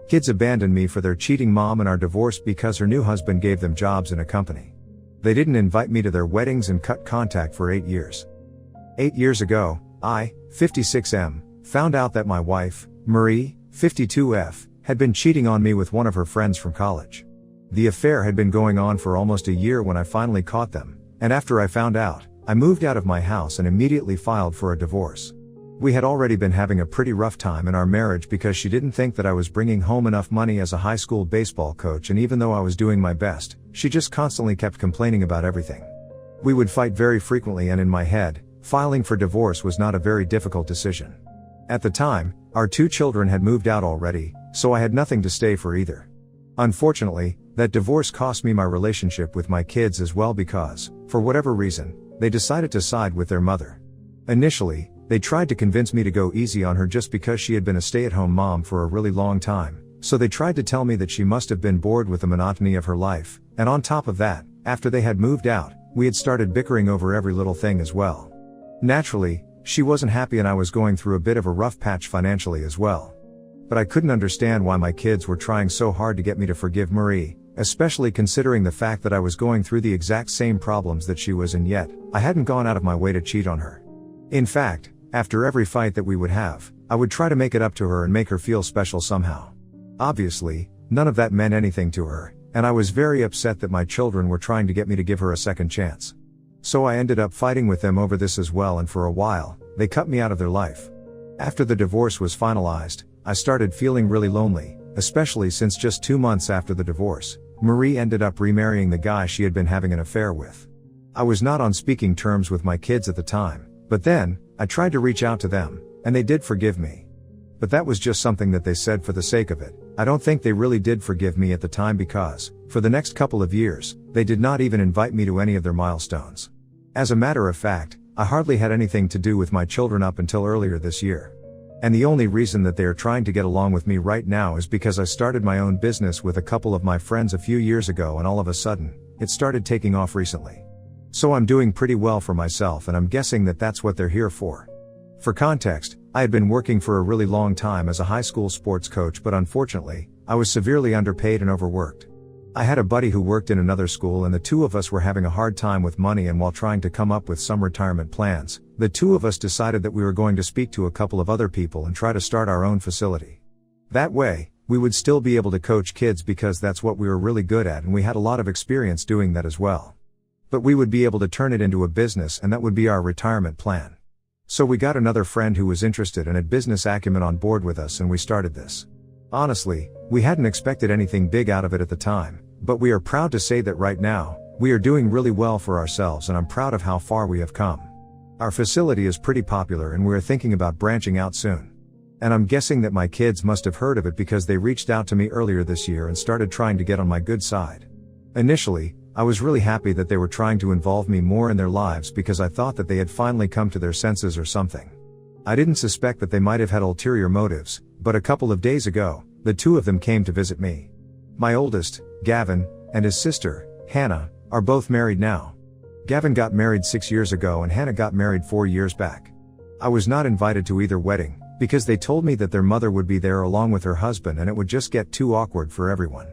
Kids abandoned me for their cheating mom and are divorced because her new husband gave them jobs in a company. They didn't invite me to their weddings and cut contact for 8 years. 8 years ago, I, 56M, found out that my wife, Marie, 52F, had been cheating on me with one of her friends from college. The affair had been going on for almost a year when I finally caught them, and after I found out, I moved out of my house and immediately filed for a divorce. We had already been having a pretty rough time in our marriage because she didn't think that I was bringing home enough money as a high school baseball coach, and even though I was doing my best, she just constantly kept complaining about everything. We would fight very frequently, and in my head, filing for divorce was not a very difficult decision. At the time, our 2 children had moved out already, so I had nothing to stay for either. Unfortunately, that divorce cost me my relationship with my kids as well because, for whatever reason, they decided to side with their mother. Initially, they tried to convince me to go easy on her just because she had been a stay-at-home mom for a really long time, so they tried to tell me that she must have been bored with the monotony of her life, and on top of that, after they had moved out, we had started bickering over every little thing as well. Naturally, she wasn't happy and I was going through a bit of a rough patch financially as well. But I couldn't understand why my kids were trying so hard to get me to forgive Marie, especially considering the fact that I was going through the exact same problems that she was, and yet, I hadn't gone out of my way to cheat on her. In fact, after every fight that we would have, I would try to make it up to her and make her feel special somehow. Obviously, none of that meant anything to her, and I was very upset that my children were trying to get me to give her a second chance. So I ended up fighting with them over this as well, and for a while, they cut me out of their life. After the divorce was finalized, I started feeling really lonely, especially since just 2 months after the divorce, Marie ended up remarrying the guy she had been having an affair with. I was not on speaking terms with my kids at the time, but then, I tried to reach out to them, and they did forgive me. But that was just something that they said for the sake of it. I don't think they really did forgive me at the time because, for the next couple of years, they did not even invite me to any of their milestones. As a matter of fact, I hardly had anything to do with my children up until earlier this year. And the only reason that they are trying to get along with me right now is because I started my own business with a couple of my friends a few years ago, and all of a sudden, it started taking off recently. So I'm doing pretty well for myself, and I'm guessing that that's what they're here for. For context, I had been working for a really long time as a high school sports coach, but unfortunately, I was severely underpaid and overworked. I had a buddy who worked in another school, and the two of us were having a hard time with money, and while trying to come up with some retirement plans, the two of us decided that we were going to speak to a couple of other people and try to start our own facility. That way, we would still be able to coach kids because that's what we were really good at, and we had a lot of experience doing that as well. But we would be able to turn it into a business, and that would be our retirement plan. So we got another friend who was interested and had business acumen on board with us, and we started this. Honestly, we hadn't expected anything big out of it at the time, but we are proud to say that right now, we are doing really well for ourselves, and I'm proud of how far we have come. Our facility is pretty popular, and we're thinking about branching out soon. And I'm guessing that my kids must have heard of it because they reached out to me earlier this year and started trying to get on my good side. Initially, I was really happy that they were trying to involve me more in their lives because I thought that they had finally come to their senses or something. I didn't suspect that they might have had ulterior motives, but a couple of days ago, the two of them came to visit me. My oldest, Gavin, and his sister, Hannah, are both married now. Gavin got married 6 years ago and Hannah got married 4 years back. I was not invited to either wedding, because they told me that their mother would be there along with her husband and it would just get too awkward for everyone.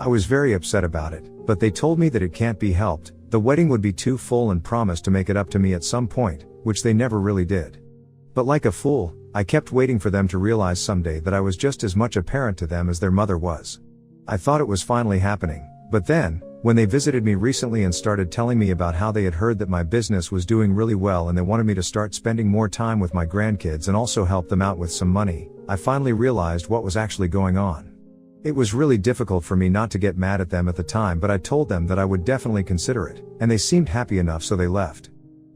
I was very upset about it, but they told me that it can't be helped, the wedding would be too full, and promised to make it up to me at some point, which they never really did. But like a fool, I kept waiting for them to realize someday that I was just as much a parent to them as their mother was. I thought it was finally happening, but then, when they visited me recently and started telling me about how they had heard that my business was doing really well and they wanted me to start spending more time with my grandkids and also help them out with some money, I finally realized what was actually going on. It was really difficult for me not to get mad at them at the time, but I told them that I would definitely consider it, and they seemed happy enough, so they left.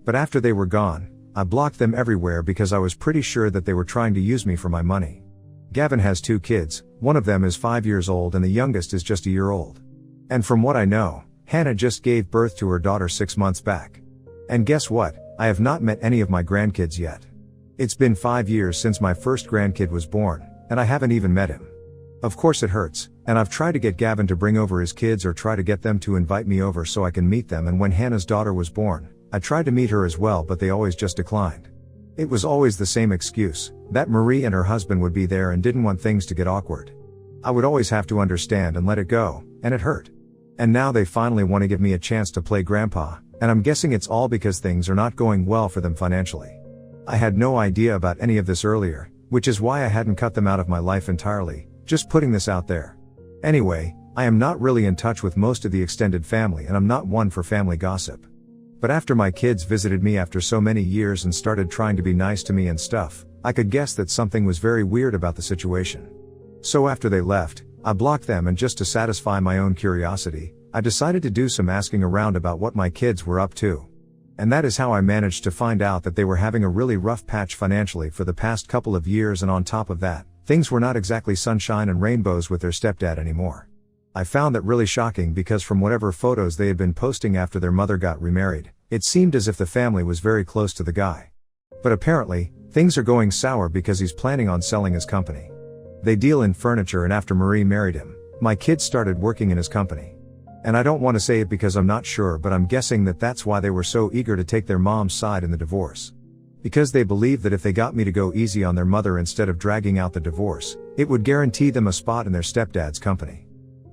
But after they were gone, I blocked them everywhere because I was pretty sure that they were trying to use me for my money. Gavin has 2 kids, one of them is 5 years old and the youngest is just a year old. And from what I know, Hannah just gave birth to her daughter 6 months back. And guess what? I have not met any of my grandkids yet. It's been 5 years since my first grandkid was born, and I haven't even met him. Of course it hurts, and I've tried to get Gavin to bring over his kids or try to get them to invite me over so I can meet them, and when Hannah's daughter was born, I tried to meet her as well, but they always just declined. It was always the same excuse, that Marie and her husband would be there and didn't want things to get awkward. I would always have to understand and let it go, and it hurt. And now they finally want to give me a chance to play grandpa, and I'm guessing it's all because things are not going well for them financially. I had no idea about any of this earlier, which is why I hadn't cut them out of my life entirely, just putting this out there. Anyway, I am not really in touch with most of the extended family and I'm not one for family gossip. But after my kids visited me after so many years and started trying to be nice to me and stuff, I could guess that something was very weird about the situation. So after they left, I blocked them, and just to satisfy my own curiosity, I decided to do some asking around about what my kids were up to. And that is how I managed to find out that they were having a really rough patch financially for the past couple of years, and on top of that, things were not exactly sunshine and rainbows with their stepdad anymore. I found that really shocking because from whatever photos they had been posting after their mother got remarried, it seemed as if the family was very close to the guy. But apparently, things are going sour because he's planning on selling his company. They deal in furniture, and after Marie married him, my kids started working in his company. And I don't want to say it because I'm not sure, but I'm guessing that that's why they were so eager to take their mom's side in the divorce. Because they believed that if they got me to go easy on their mother instead of dragging out the divorce, it would guarantee them a spot in their stepdad's company.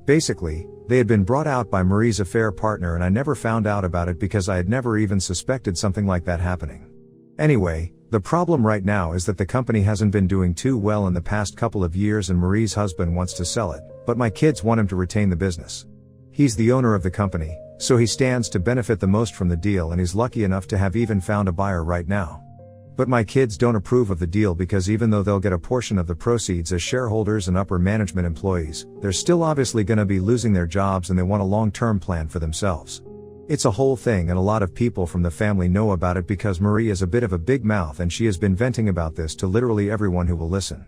Basically, they had been brought out by Marie's affair partner, and I never found out about it because I had never even suspected something like that happening. Anyway, the problem right now is that the company hasn't been doing too well in the past couple of years, and Marie's husband wants to sell it, but my kids want him to retain the business. He's the owner of the company, so he stands to benefit the most from the deal, and he's lucky enough to have even found a buyer right now. But my kids don't approve of the deal because even though they'll get a portion of the proceeds as shareholders and upper management employees, they're still obviously gonna be losing their jobs, and they want a long-term plan for themselves. It's a whole thing, and a lot of people from the family know about it because Marie is a bit of a big mouth, and she has been venting about this to literally everyone who will listen.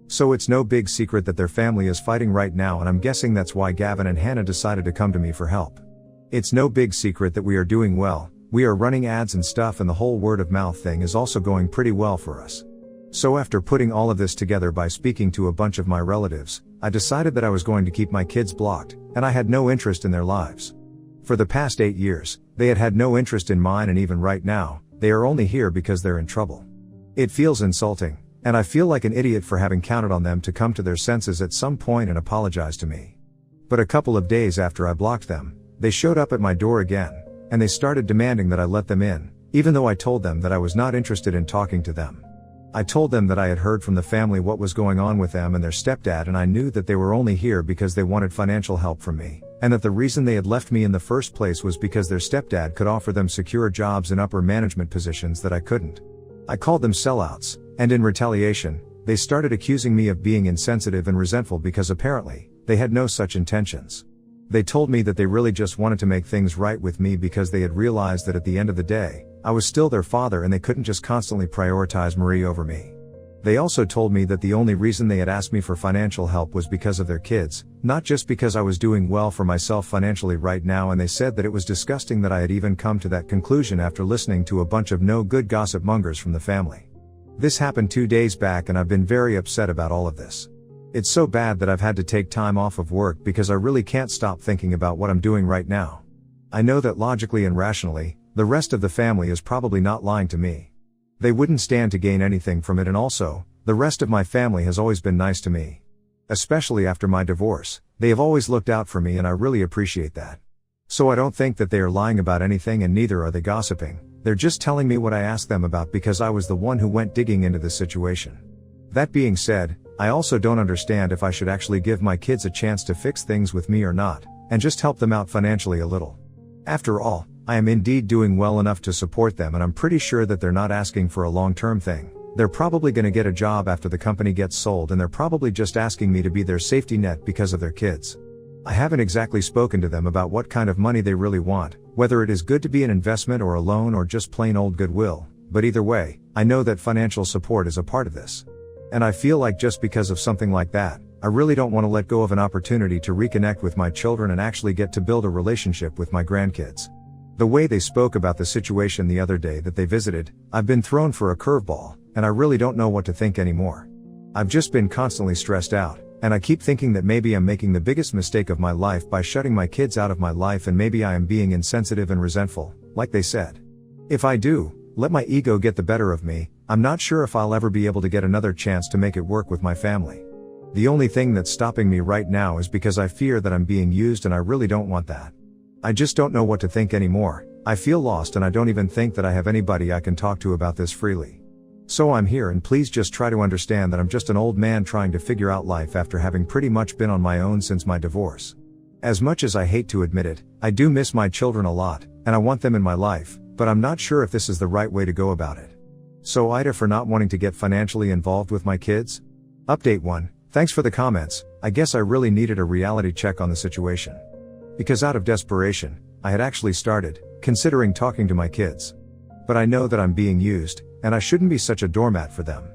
So it's no big secret that their family is fighting right now, and I'm guessing that's why Gavin and Hannah decided to come to me for help. It's no big secret that we are doing well, we are running ads and stuff, and the whole word of mouth thing is also going pretty well for us. So after putting all of this together by speaking to a bunch of my relatives, I decided that I was going to keep my kids blocked, and I had no interest in their lives. For the past 8 years, they had had no interest in mine, and even right now, they are only here because they're in trouble. It feels insulting, and I feel like an idiot for having counted on them to come to their senses at some point and apologize to me. But a couple of days after I blocked them, they showed up at my door again, and they started demanding that I let them in, even though I told them that I was not interested in talking to them. I told them that I had heard from the family what was going on with them and their stepdad, and I knew that they were only here because they wanted financial help from me, and that the reason they had left me in the first place was because their stepdad could offer them secure jobs in upper management positions that I couldn't. I called them sellouts, and in retaliation, they started accusing me of being insensitive and resentful because apparently, they had no such intentions. They told me that they really just wanted to make things right with me because they had realized that at the end of the day, I was still their father and they couldn't just constantly prioritize Marie over me. They also told me that the only reason they had asked me for financial help was because of their kids, not just because I was doing well for myself financially right now, and they said that it was disgusting that I had even come to that conclusion after listening to a bunch of no good gossip mongers from the family. This happened 2 days back, and I've been very upset about all of this. It's so bad that I've had to take time off of work because I really can't stop thinking about what I'm doing right now. I know that logically and rationally, the rest of the family is probably not lying to me. They wouldn't stand to gain anything from it, and also, the rest of my family has always been nice to me. Especially after my divorce, they have always looked out for me, and I really appreciate that. So I don't think that they are lying about anything, and neither are they gossiping. They're just telling me what I asked them about because I was the one who went digging into this situation. That being said, I also don't understand if I should actually give my kids a chance to fix things with me or not, and just help them out financially a little. After all, I am indeed doing well enough to support them, and I'm pretty sure that they're not asking for a long-term thing. They're probably gonna get a job after the company gets sold, and they're probably just asking me to be their safety net because of their kids. I haven't exactly spoken to them about what kind of money they really want, whether it is good to be an investment or a loan or just plain old goodwill, but either way, I know that financial support is a part of this. And I feel like just because of something like that, I really don't want to let go of an opportunity to reconnect with my children and actually get to build a relationship with my grandkids. The way they spoke about the situation the other day that they visited, I've been thrown for a curveball, and I really don't know what to think anymore. I've just been constantly stressed out, and I keep thinking that maybe I'm making the biggest mistake of my life by shutting my kids out of my life, and maybe I am being insensitive and resentful, like they said. If I do, let my ego get the better of me, I'm not sure if I'll ever be able to get another chance to make it work with my family. The only thing that's stopping me right now is because I fear that I'm being used and I really don't want that. I just don't know what to think anymore. I feel lost and I don't even think that I have anybody I can talk to about this freely. So I'm here, and please just try to understand that I'm just an old man trying to figure out life after having pretty much been on my own since my divorce. As much as I hate to admit it, I do miss my children a lot, and I want them in my life, but I'm not sure if this is the right way to go about it. So Ida for not wanting to get financially involved with my kids? Update 1. Thanks for the comments. I guess I really needed a reality check on the situation. Because out of desperation, I had actually started considering talking to my kids. But I know that I'm being used, and I shouldn't be such a doormat for them.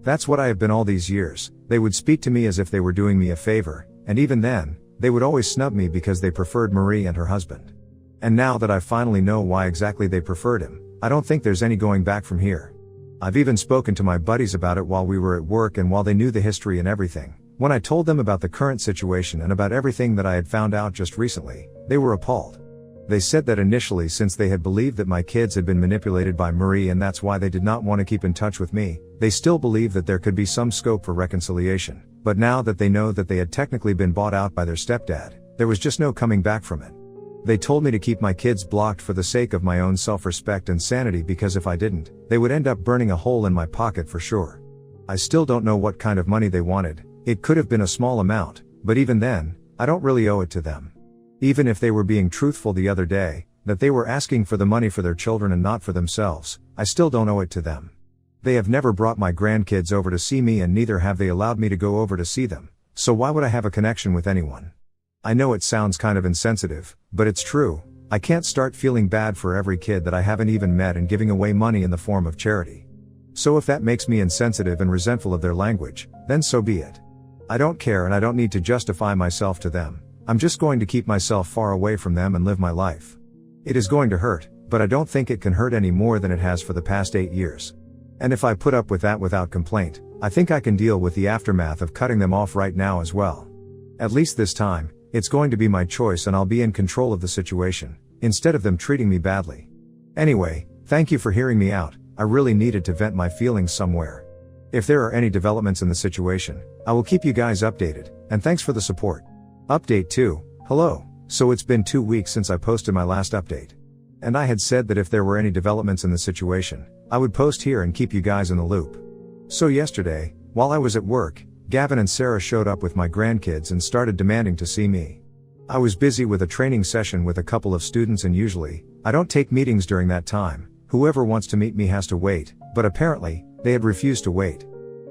That's what I have been all these years. They would speak to me as if they were doing me a favor, and even then, they would always snub me because they preferred Marie and her husband. And now that I finally know why exactly they preferred him, I don't think there's any going back from here. I've even spoken to my buddies about it while we were at work and while they knew the history and everything. When I told them about the current situation and about everything that I had found out just recently, they were appalled. They said that initially, since they had believed that my kids had been manipulated by Marie and that's why they did not want to keep in touch with me, they still believed that there could be some scope for reconciliation. But now that they know that they had technically been bought out by their stepdad, there was just no coming back from it. They told me to keep my kids blocked for the sake of my own self-respect and sanity, because if I didn't, they would end up burning a hole in my pocket for sure. I still don't know what kind of money they wanted. It could have been a small amount, but even then, I don't really owe it to them. Even if they were being truthful the other day, that they were asking for the money for their children and not for themselves, I still don't owe it to them. They have never brought my grandkids over to see me, and neither have they allowed me to go over to see them, so why would I have a connection with anyone? I know it sounds kind of insensitive, but it's true. I can't start feeling bad for every kid that I haven't even met and giving away money in the form of charity. So if that makes me insensitive and resentful of their language, then so be it. I don't care, and I don't need to justify myself to them. I'm just going to keep myself far away from them and live my life. It is going to hurt, but I don't think it can hurt any more than it has for the past 8 years. And if I put up with that without complaint, I think I can deal with the aftermath of cutting them off right now as well. At least this time, it's going to be my choice and I'll be in control of the situation, instead of them treating me badly. Anyway, thank you for hearing me out. I really needed to vent my feelings somewhere. If there are any developments in the situation, I will keep you guys updated, and thanks for the support. Update 2. Hello. So it's been 2 weeks since I posted my last update. And I had said that if there were any developments in the situation, I would post here and keep you guys in the loop. So yesterday, while I was at work, Gavin and Sarah showed up with my grandkids and started demanding to see me. I was busy with a training session with a couple of students, and usually, I don't take meetings during that time. Whoever wants to meet me has to wait, but apparently, they had refused to wait.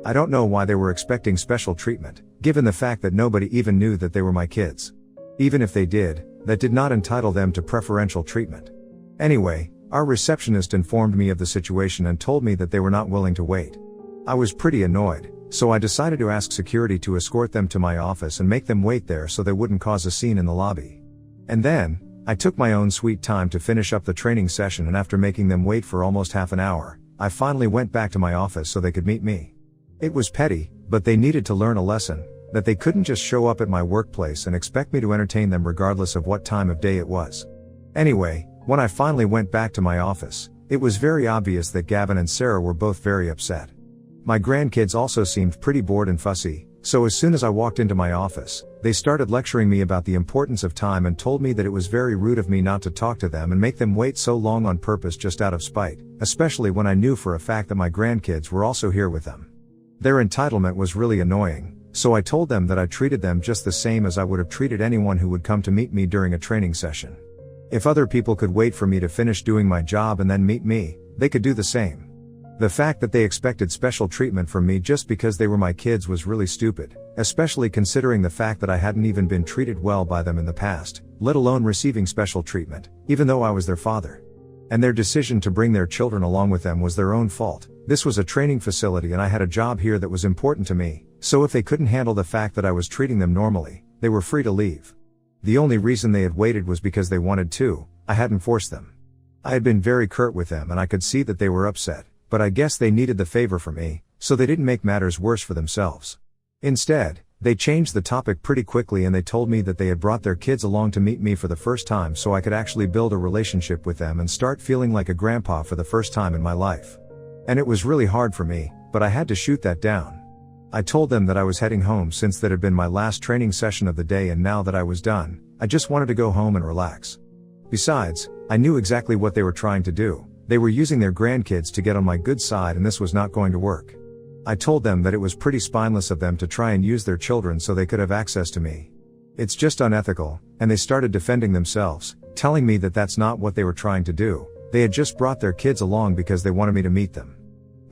I don't know why they were expecting special treatment, given the fact that nobody even knew that they were my kids. Even if they did, that did not entitle them to preferential treatment. Anyway, our receptionist informed me of the situation and told me that they were not willing to wait. I was pretty annoyed, so I decided to ask security to escort them to my office and make them wait there so they wouldn't cause a scene in the lobby. And then, I took my own sweet time to finish up the training session, and after making them wait for almost half an hour, I finally went back to my office so they could meet me. It was petty, but they needed to learn a lesson, that they couldn't just show up at my workplace and expect me to entertain them regardless of what time of day it was. Anyway, when I finally went back to my office, it was very obvious that Gavin and Sarah were both very upset. My grandkids also seemed pretty bored and fussy, so as soon as I walked into my office, they started lecturing me about the importance of time and told me that it was very rude of me not to talk to them and make them wait so long on purpose just out of spite, especially when I knew for a fact that my grandkids were also here with them. Their entitlement was really annoying, so I told them that I treated them just the same as I would have treated anyone who would come to meet me during a training session. If other people could wait for me to finish doing my job and then meet me, they could do the same. The fact that they expected special treatment from me just because they were my kids was really stupid, especially considering the fact that I hadn't even been treated well by them in the past, let alone receiving special treatment, even though I was their father. And their decision to bring their children along with them was their own fault. This was a training facility and I had a job here that was important to me, so if they couldn't handle the fact that I was treating them normally, they were free to leave. The only reason they had waited was because they wanted to. I hadn't forced them. I had been very curt with them and I could see that they were upset, but I guess they needed the favor from me, so they didn't make matters worse for themselves. Instead, they changed the topic pretty quickly and they told me that they had brought their kids along to meet me for the first time so I could actually build a relationship with them and start feeling like a grandpa for the first time in my life. And it was really hard for me, but I had to shoot that down. I told them that I was heading home since that had been my last training session of the day, and now that I was done, I just wanted to go home and relax. Besides, I knew exactly what they were trying to do. They were using their grandkids to get on my good side, and this was not going to work. I told them that it was pretty spineless of them to try and use their children so they could have access to me. It's just unethical, and they started defending themselves, telling me that that's not what they were trying to do. They had just brought their kids along because they wanted me to meet them.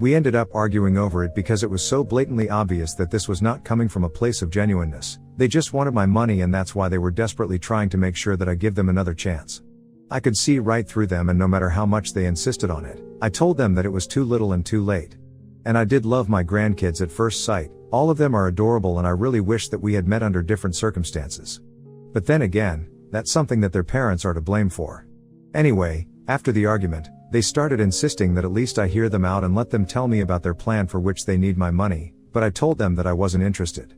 We ended up arguing over it because it was so blatantly obvious that this was not coming from a place of genuineness. They just wanted my money, and that's why they were desperately trying to make sure that I give them another chance. I could see right through them, and no matter how much they insisted on it, I told them that it was too little and too late. And I did love my grandkids at first sight. All of them are adorable, and I really wish that we had met under different circumstances. But then again, that's something that their parents are to blame for. Anyway, after the argument, they started insisting that at least I hear them out and let them tell me about their plan for which they need my money, but I told them that I wasn't interested.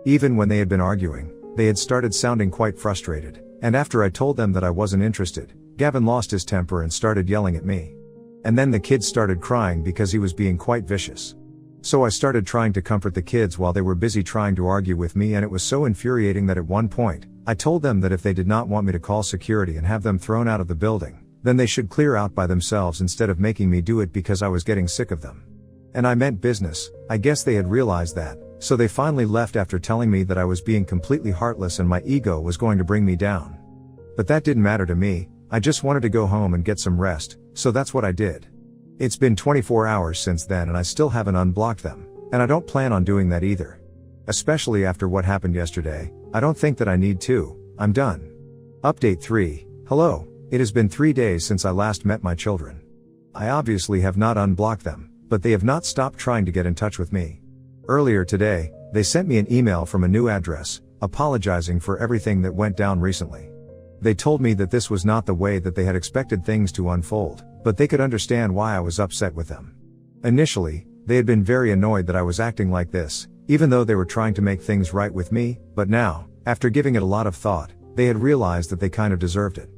Even when they had been arguing, they had started sounding quite frustrated, and after I told them that I wasn't interested, Gavin lost his temper and started yelling at me. And then the kids started crying because he was being quite vicious. So I started trying to comfort the kids while they were busy trying to argue with me, and it was so infuriating that at one point, I told them that if they did not want me to call security and have them thrown out of the building, then they should clear out by themselves instead of making me do it, because I was getting sick of them. And I meant business. I guess they had realized that, so they finally left after telling me that I was being completely heartless and my ego was going to bring me down. But that didn't matter to me. I just wanted to go home and get some rest, so that's what I did. It's been 24 hours since then, and I still haven't unblocked them, and I don't plan on doing that either. Especially after what happened yesterday, I don't think that I need to. I'm done. Update 3. Hello. It has been 3 days since I last met my children. I obviously have not unblocked them, but they have not stopped trying to get in touch with me. Earlier today, they sent me an email from a new address, apologizing for everything that went down recently. They told me that this was not the way that they had expected things to unfold, but they could understand why I was upset with them. Initially, they had been very annoyed that I was acting like this, even though they were trying to make things right with me, but now, after giving it a lot of thought, they had realized that they kind of deserved it.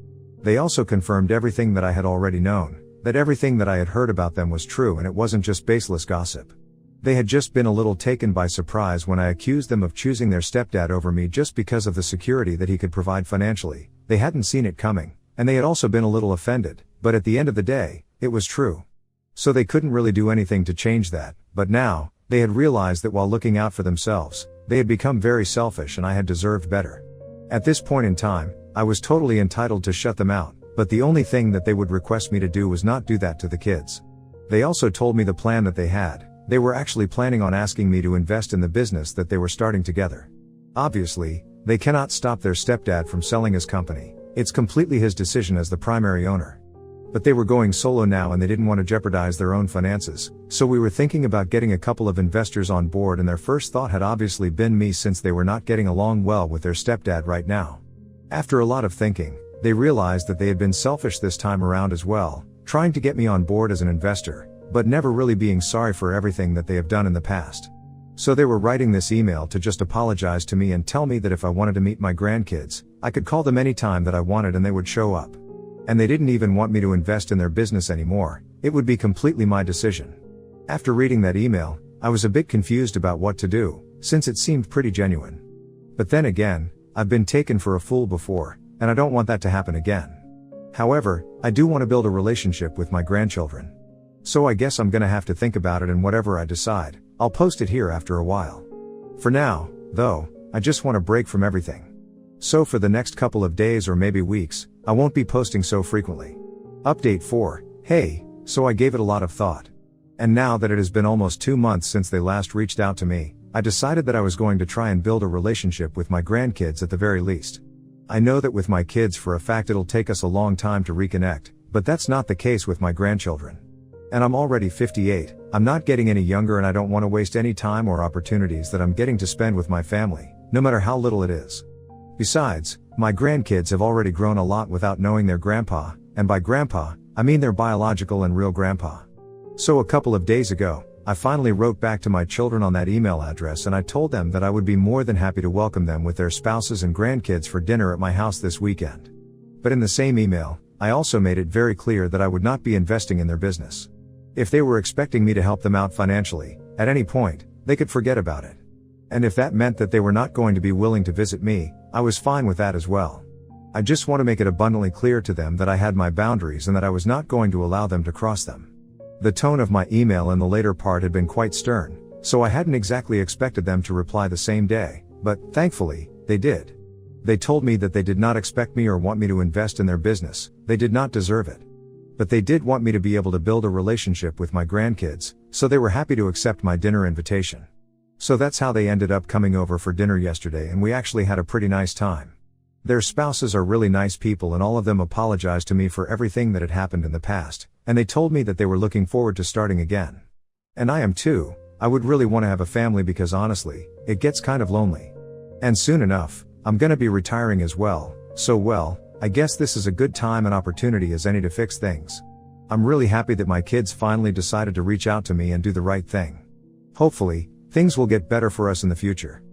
They also confirmed everything that I had already known, that everything that I had heard about them was true and it wasn't just baseless gossip. They had just been a little taken by surprise when I accused them of choosing their stepdad over me just because of the security that he could provide financially. They hadn't seen it coming, and they had also been a little offended, but at the end of the day, it was true. So they couldn't really do anything to change that, but now, they had realized that while looking out for themselves, they had become very selfish and I had deserved better. At this point in time, I was totally entitled to shut them out, but the only thing that they would request me to do was not do that to the kids. They also told me the plan that they had. They were actually planning on asking me to invest in the business that they were starting together. Obviously, they cannot stop their stepdad from selling his company. It's completely his decision as the primary owner. But they were going solo now and they didn't want to jeopardize their own finances, so we were thinking about getting a couple of investors on board, and their first thought had obviously been me since they were not getting along well with their stepdad right now. After a lot of thinking, they realized that they had been selfish this time around as well, trying to get me on board as an investor, but never really being sorry for everything that they have done in the past. So they were writing this email to just apologize to me and tell me that if I wanted to meet my grandkids, I could call them anytime that I wanted and they would show up. And they didn't even want me to invest in their business anymore. It would be completely my decision. After reading that email, I was a bit confused about what to do, since it seemed pretty genuine. But then again, I've been taken for a fool before, and I don't want that to happen again. However, I do want to build a relationship with my grandchildren. So I guess I'm gonna have to think about it, and whatever I decide, I'll post it here after a while. For now, though, I just want a break from everything. So for the next couple of days or maybe weeks, I won't be posting so frequently. Update 4. Hey, so I gave it a lot of thought. And now that it has been almost 2 months since they last reached out to me, I decided that I was going to try and build a relationship with my grandkids at the very least. I know that with my kids for a fact it'll take us a long time to reconnect, but that's not the case with my grandchildren. And I'm already 58, I'm not getting any younger, and I don't want to waste any time or opportunities that I'm getting to spend with my family, no matter how little it is. Besides, my grandkids have already grown a lot without knowing their grandpa, and by grandpa, I mean their biological and real grandpa. So a couple of days ago, I finally wrote back to my children on that email address, and I told them that I would be more than happy to welcome them with their spouses and grandkids for dinner at my house this weekend. But in the same email, I also made it very clear that I would not be investing in their business. If they were expecting me to help them out financially, at any point, they could forget about it. And if that meant that they were not going to be willing to visit me, I was fine with that as well. I just want to make it abundantly clear to them that I had my boundaries and that I was not going to allow them to cross them. The tone of my email in the later part had been quite stern, so I hadn't exactly expected them to reply the same day, but, thankfully, they did. They told me that they did not expect me or want me to invest in their business, they did not deserve it. But they did want me to be able to build a relationship with my grandkids, so they were happy to accept my dinner invitation. So that's how they ended up coming over for dinner yesterday, and we actually had a pretty nice time. Their spouses are really nice people, and all of them apologized to me for everything that had happened in the past, and they told me that they were looking forward to starting again. And I am too. I would really want to have a family because honestly, it gets kind of lonely. And soon enough, I'm gonna be retiring as well, so well, I guess this is a good time and opportunity as any to fix things. I'm really happy that my kids finally decided to reach out to me and do the right thing. Hopefully, things will get better for us in the future.